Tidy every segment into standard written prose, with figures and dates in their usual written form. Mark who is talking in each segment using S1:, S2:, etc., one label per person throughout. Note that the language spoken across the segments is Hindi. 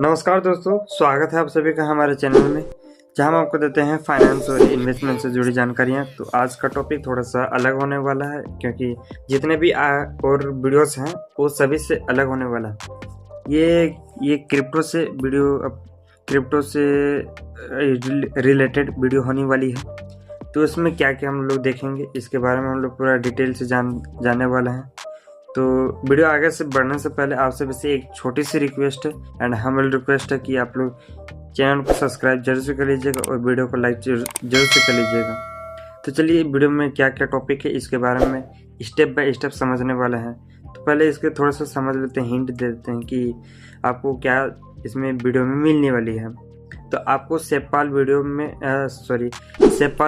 S1: नमस्कार दोस्तों, स्वागत है आप सभी का हमारे चैनल में, जहां हम आपको देते हैं फाइनेंस और इन्वेस्टमेंट से जुड़ी जानकारियां। तो आज का टॉपिक थोड़ा सा अलग होने वाला है, क्योंकि जितने भी और वीडियोस हैं वो सभी से अलग होने वाला है। ये क्रिप्टो से क्रिप्टो से रिलेटेड वीडियो होने वाली है। तो इसमें क्या क्या हम लोग देखेंगे, इसके बारे में हम लोग पूरा डिटेल से जानने वाला है। तो वीडियो आगे से बढ़ने से पहले आप सभी से एक छोटी सी रिक्वेस्ट है एंड हम्बल रिक्वेस्ट है कि आप लोग चैनल को सब्सक्राइब जरूर से कर लीजिएगा और वीडियो को लाइक जरूर से कर लीजिएगा। तो चलिए, वीडियो में क्या क्या टॉपिक है इसके बारे में स्टेप बाय स्टेप समझने वाला है। तो पहले इसके थोड़ा सा समझ लेते हैं, हिंट दे देते हैं कि आपको क्या इसमें वीडियो में मिलने वाली है। तो आपको सेपाल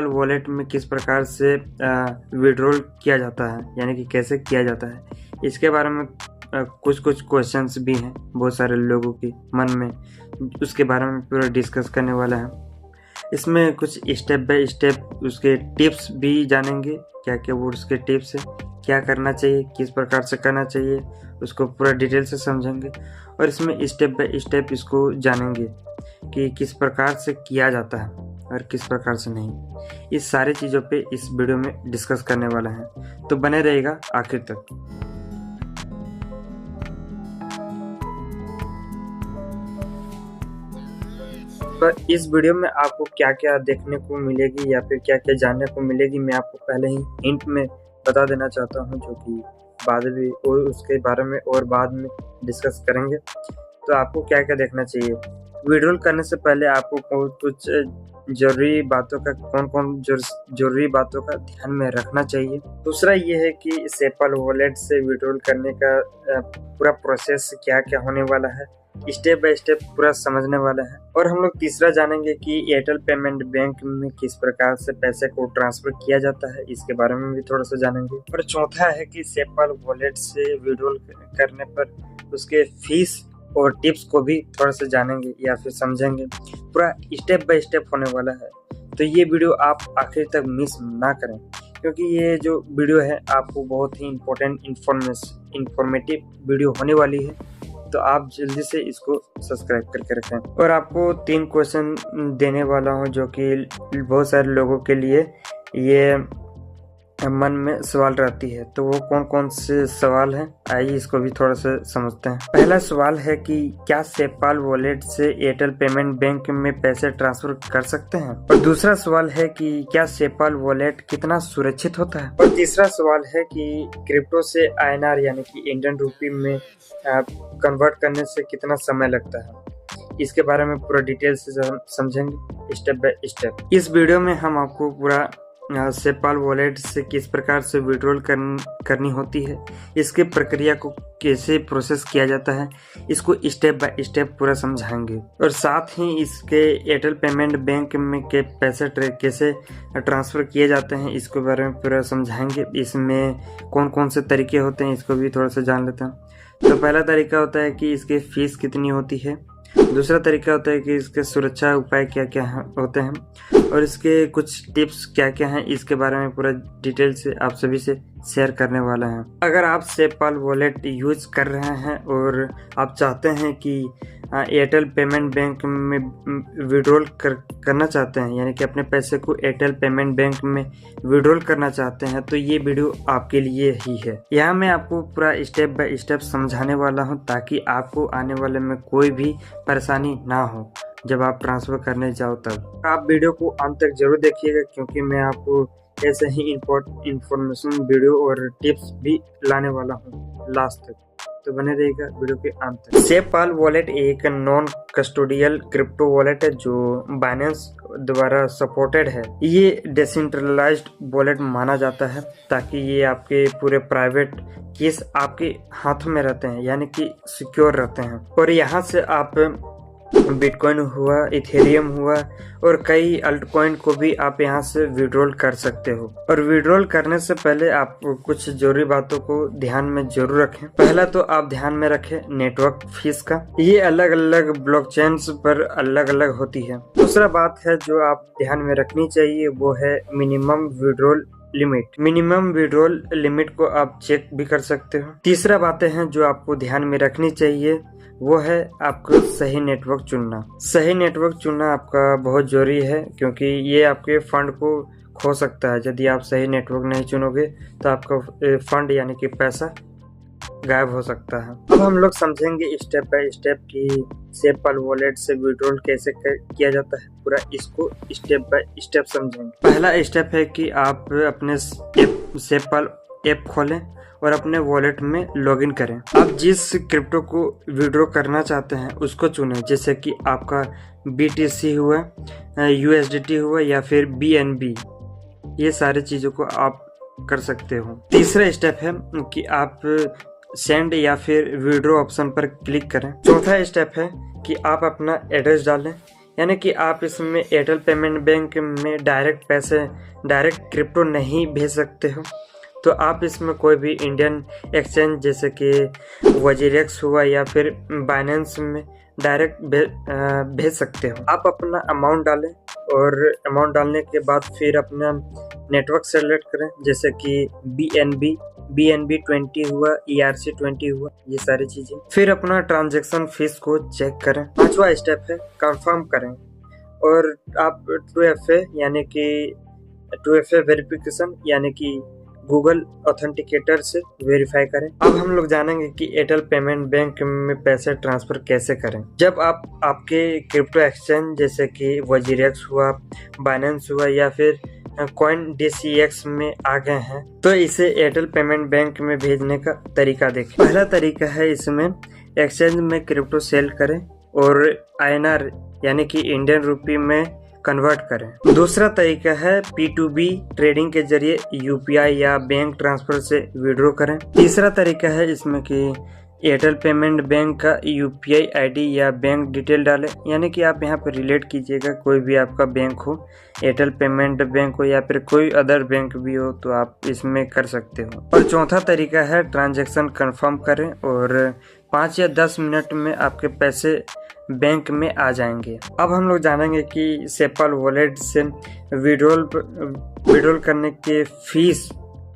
S1: वॉलेट में किस प्रकार से विड्रॉल किया जाता है, यानी कि कैसे किया जाता है, इसके बारे में कुछ क्वेश्चंस भी हैं बहुत सारे लोगों के मन में, उसके बारे में पूरा डिस्कस करने वाला है। इसमें कुछ स्टेप बाय स्टेप उसके टिप्स भी जानेंगे, क्या क्या वो उसके टिप्स है, क्या करना चाहिए, किस प्रकार से करना चाहिए, उसको पूरा डिटेल से समझेंगे। और इसमें स्टेप बाय स्टेप इसको जानेंगे कि किस प्रकार से किया जाता है और किस प्रकार से नहीं। इस सारी चीज़ों पे इस वीडियो में डिस्कस करने वाला है, तो बने रहेगा आखिर तक। पर इस वीडियो में आपको क्या क्या देखने को मिलेगी या फिर क्या क्या जानने को मिलेगी, मैं आपको पहले ही हिंट में बता देना चाहता हूं, जो कि बाद में और उसके बारे में और बाद में डिस्कस करेंगे। तो आपको क्या क्या देखना चाहिए विड्रॉल करने से पहले, आपको कुछ जरूरी बातों का जरूरी बातों का ध्यान में रखना चाहिए। दूसरा ये है कि सेपाल वॉलेट से विड्रॉल करने का पूरा प्रोसेस क्या क्या होने वाला है, स्टेप बाय स्टेप पूरा समझने वाला है। और हम लोग तीसरा जानेंगे कि एयरटेल पेमेंट बैंक में किस प्रकार से पैसे को ट्रांसफर किया जाता है, इसके बारे में भी थोड़ा सा जानेंगे। और चौथा है कि सेपाल वॉलेट से विड्रॉल करने पर उसके फीस और टिप्स को भी थोड़ा सा जानेंगे या फिर समझेंगे। पूरा स्टेप बाय स्टेप होने वाला है, तो ये वीडियो आप आखिर तक मिस ना करें, क्योंकि ये जो वीडियो है आपको बहुत ही इंफॉर्मेटिव वीडियो होने वाली है। तो आप जल्दी से इसको सब्सक्राइब करके रखें। और आपको 3 क्वेश्चन देने वाला हूँ, जो कि बहुत सारे लोगों के लिए ये मन में सवाल रहती है। तो वो कौन कौन से सवाल हैं, आइए इसको भी थोड़ा सा समझते हैं। पहला सवाल है कि क्या सेपाल वॉलेट से एयरटेल पेमेंट बैंक में पैसे ट्रांसफर कर सकते हैं। और दूसरा सवाल है कि क्या सेपाल वॉलेट कितना सुरक्षित होता है। और तीसरा सवाल है कि क्रिप्टो से INR यानी कि इंडियन रूपी में कन्वर्ट करने से कितना समय लगता है। इसके बारे में पूरा डिटेल से समझेंगे स्टेप बाय स्टेप। इस वीडियो में हम आपको पूरा सेपाल वॉलेट से किस प्रकार से विड्रॉल करनी होती है, इसकी प्रक्रिया को कैसे प्रोसेस किया जाता है, इसको स्टेप बाय स्टेप पूरा समझाएंगे। और साथ ही इसके एयरटेल पेमेंट बैंक में के पैसे कैसे ट्रांसफ़र किए जाते हैं, इसके बारे में पूरा समझाएंगे। इसमें कौन कौन से तरीके होते हैं, इसको भी थोड़ा सा जान लेते हैं। तो पहला तरीका होता है कि इसकी फ़ीस कितनी होती है। दूसरा तरीका होता है कि इसके सुरक्षा उपाय क्या क्या होते हैं, और इसके कुछ टिप्स क्या क्या हैं, इसके बारे में पूरा डिटेल से आप सभी से शेयर करने वाला है। अगर आप सेपाल वॉलेट यूज कर रहे हैं और आप चाहते हैं कि एयरटेल पेमेंट बैंक में विड्रॉल करना चाहते हैं, यानी कि अपने पैसे को एयरटेल पेमेंट बैंक में विड्रॉल करना चाहते हैं, तो ये वीडियो आपके लिए ही है। यहाँ मैं आपको पूरा स्टेप बाय स्टेप समझाने वाला हूँ, ताकि आपको आने वाले में कोई भी परेशानी ना हो जब आप ट्रांसफर करने जाओ तब। आप वीडियो को अंत तक जरूर देखिएगा, क्योंकि मैं आपको ऐसे ही इंफॉर्मेशन वीडियो और टिप्स भी लाने वाला हूँ लास्ट तक, तो बने रहेगा वीडियो के अंत तक। सेपाल वॉलेट एक नॉन कस्टोडियल क्रिप्टो वॉलेट है जो बाइनेंस द्वारा सपोर्टेड है। ये डिसेंट्रलाइज्ड वॉलेट माना जाता है, ताकि ये आपके पूरे प्राइवेट कीज आपके हाथों में रहते हैं, यानी कि सिक्योर रहते हैं। और यहाँ से आप बिटकॉइन हुआ, इथेरियम हुआ और कई अल्ट कॉइन को भी आप यहाँ से विड्रॉल कर सकते हो। और विड्रॉल करने से पहले आप कुछ जरूरी बातों को ध्यान में जरूर रखें। पहला तो आप ध्यान में रखें नेटवर्क फीस का, ये अलग अलग ब्लॉकचेन्स पर अलग अलग होती है। दूसरा बात है जो आप ध्यान में रखनी चाहिए, वो है minimum withdrawal limit. Minimum withdrawal limit को आप चेक भी कर सकते हो। तीसरा बातें हैं जो आपको ध्यान में रखनी चाहिए, वो है आपको सही नेटवर्क चुनना। सही नेटवर्क चुनना आपका बहुत ज़रूरी है, क्योंकि ये आपके फंड को खो सकता है। यदि आप सही नेटवर्क नहीं चुनोगे तो आपका फंड यानी कि पैसा गायब हो सकता है। अब हम लोग समझेंगे स्टेप बाय स्टेप कि सेपल वॉलेट से विड्रॉल कैसे किया जाता है। पूरा इसको स्टेप बाय स्टेप समझेंगे। पहला स्टेप है कि आप अपने सेपल ऐप खोलें और अपने वॉलेट में लॉगिन करें। आप जिस क्रिप्टो को विड्रॉ करना चाहते हैं उसको चुनें, जैसे कि आपका BTC हुआ, USDT हुआ या फिर BNB। ये सारी चीज़ों को आप कर सकते हो। तीसरा स्टेप है कि आप सेंड या फिर विड्रॉ ऑप्शन पर क्लिक करें। चौथा स्टेप है कि आप अपना एड्रेस डालें, यानी कि आप इसमें एयरटेल पेमेंट बैंक में डायरेक्ट पैसे, डायरेक्ट क्रिप्टो नहीं भेज सकते हो। तो आप इसमें कोई भी इंडियन एक्सचेंज जैसे कि वजीरेक्स हुआ या फिर बाइनेंस में डायरेक्ट भेज सकते हो। आप अपना अमाउंट डालें और अमाउंट डालने के बाद फिर अपना नेटवर्क सेलेक्ट करें, जैसे कि BNB 20 हुआ, ERC20 हुआ, ये सारी चीजें। फिर अपना ट्रांजैक्शन फीस को चेक करें। पांचवा स्टेप है कंफर्म करें और आप 2FA यानी कि 2FA वेरिफिकेशन यानी कि गूगल ऑथेंटिकेटर से वेरीफाई करें। अब हम लोग जानेंगे कि एयरटेल पेमेंट बैंक में पैसे ट्रांसफर कैसे करें। जब आप आपके क्रिप्टो एक्सचेंज जैसे कि वजीरेक्स हुआ, बाइनेंस हुआ या फिर CoinDCX में आ गए हैं, तो इसे एयरटेल पेमेंट बैंक में भेजने का तरीका देखें। पहला तरीका है इसमें एक्सचेंज में क्रिप्टो सेल करें और INR यानी कि इंडियन रुपी में कन्वर्ट करें। दूसरा तरीका है P2B ट्रेडिंग के जरिए UPI या बैंक ट्रांसफर से विड्रॉ करें। तीसरा तरीका है इसमें कि एयरटेल पेमेंट बैंक का UPI ID या बैंक डिटेल डालें, यानी कि आप यहाँ पर रिलेट कीजिएगा, कोई भी आपका बैंक हो, एयरटेल पेमेंट बैंक हो या फिर कोई अदर बैंक भी हो, तो आप इसमें कर सकते हो। और चौथा तरीका है ट्रांजैक्शन कंफर्म करें और 5 या 10 मिनट में आपके पैसे बैंक में आ जाएंगे। अब हम लोग जानेंगे कि सेपल वॉलेट से विड्रॉल करने के फीस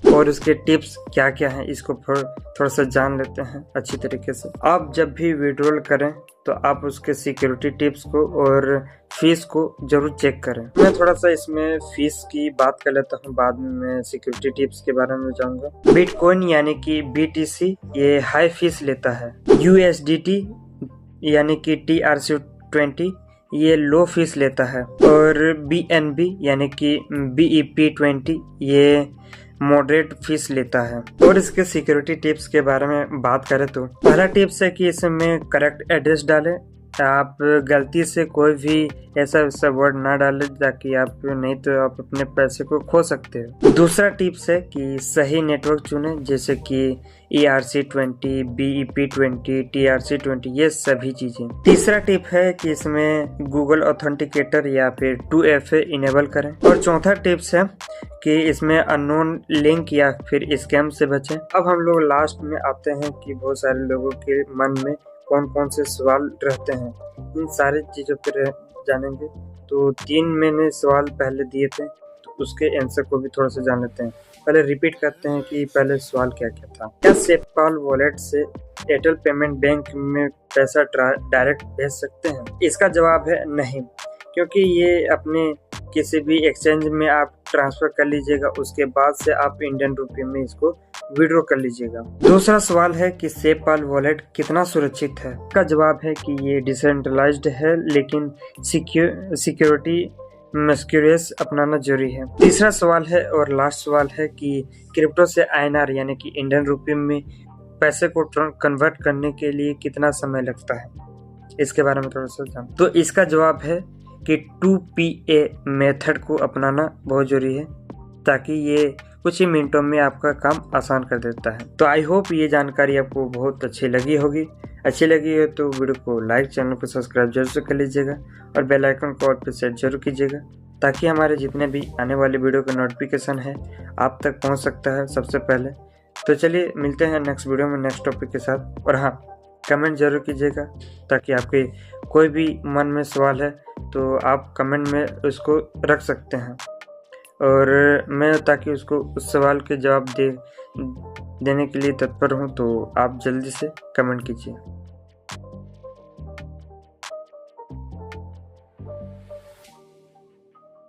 S1: और उसके टिप्स क्या क्या हैं, इसको थोड़ा सा जान लेते हैं अच्छी तरीके से। आप जब भी विड्रॉल करें तो आप उसके सिक्योरिटी टिप्स को और फीस को जरूर चेक करें। मैं थोड़ा सा इसमें फीस की बात कर लेता हूँ, बाद में मैं सिक्योरिटी टिप्स के बारे में जाऊंगा। बिटकॉइन यानी कि BTC ये हाई फीस लेता है। USDT यानी कि TRC20 ये लो फीस लेता है और BNB यानी कि BEP20 ये मॉडरेट फीस लेता है। और इसके सिक्योरिटी टिप्स के बारे में बात करें तो पहला टिप्स है कि इसमें करेक्ट एड्रेस डालें। आप गलती से कोई भी ऐसा वर्ड ना डालें ताकि आप नहीं तो आप अपने पैसे को खो सकते हो। दूसरा टिप्स है कि सही नेटवर्क चुनें, जैसे कि ERC20, BEP20, TRC20 ये सभी चीजें। तीसरा टिप है कि इसमें गूगल ऑथेंटिकेटर या फिर 2FA इनेबल करें। और चौथा टिप्स है कि इसमें अननोन लिंक या फिर स्कैम से बचें। अब हम लोग लास्ट में आते हैं कि बहुत सारे लोगों के मन में कौन कौन से सवाल रहते हैं, इन सारी चीज़ों पर जानेंगे। तो 3 मैंने सवाल पहले दिए थे, तो उसके आंसर को भी थोड़ा सा जान लेते हैं। पहले रिपीट करते हैं कि पहले सवाल क्या क्या था। क्या सेपल वॉलेट से एयरटेल पेमेंट बैंक में पैसा डायरेक्ट भेज सकते हैं? इसका जवाब है नहीं, क्योंकि ये अपने किसी भी एक्सचेंज में आप ट्रांसफर कर लीजिएगा, उसके बाद से आप इंडियन रुपये में इसको विड्रॉ कर लीजिएगा। दूसरा सवाल है कि सेपल वॉलेट कितना सुरक्षित है? इसका जवाब है कि ये डिसेंट्रलाइज्ड है, लेकिन सिक्योरिटी मस्क्यूरेस अपनाना जरूरी है। तीसरा सवाल है और लास्ट सवाल है कि क्रिप्टो से INR यानी कि इंडियन रुपये में पैसे को कन्वर्ट करने के लिए कितना समय लगता है? इसके बारे में थोड़ा सा जान। तो इसका जवाब है कि 2PA मेथड को अपनाना बहुत जरूरी है, ताकि ये कुछ ही मिनटों में आपका काम आसान कर देता है। तो आई होप ये जानकारी आपको बहुत अच्छी लगी होगी। अच्छी लगी हो तो वीडियो को लाइक, चैनल को सब्सक्राइब जरूर से कर लीजिएगा और बेल आइकन को ऑल पे सेट जरूर कीजिएगा, ताकि हमारे जितने भी आने वाले वीडियो का नोटिफिकेशन है आप तक पहुंच सकता है सबसे पहले। तो चलिए मिलते हैं नेक्स्ट वीडियो में नेक्स्ट टॉपिक के साथ। और हाँ, कमेंट जरूर कीजिएगा, ताकि आपके कोई भी मन में सवाल है तो आप कमेंट में उसको रख सकते हैं और मैं ताकि उसको उस सवाल के जवाब देने के लिए तत्पर हूँ। तो आप जल्दी से कमेंट कीजिए।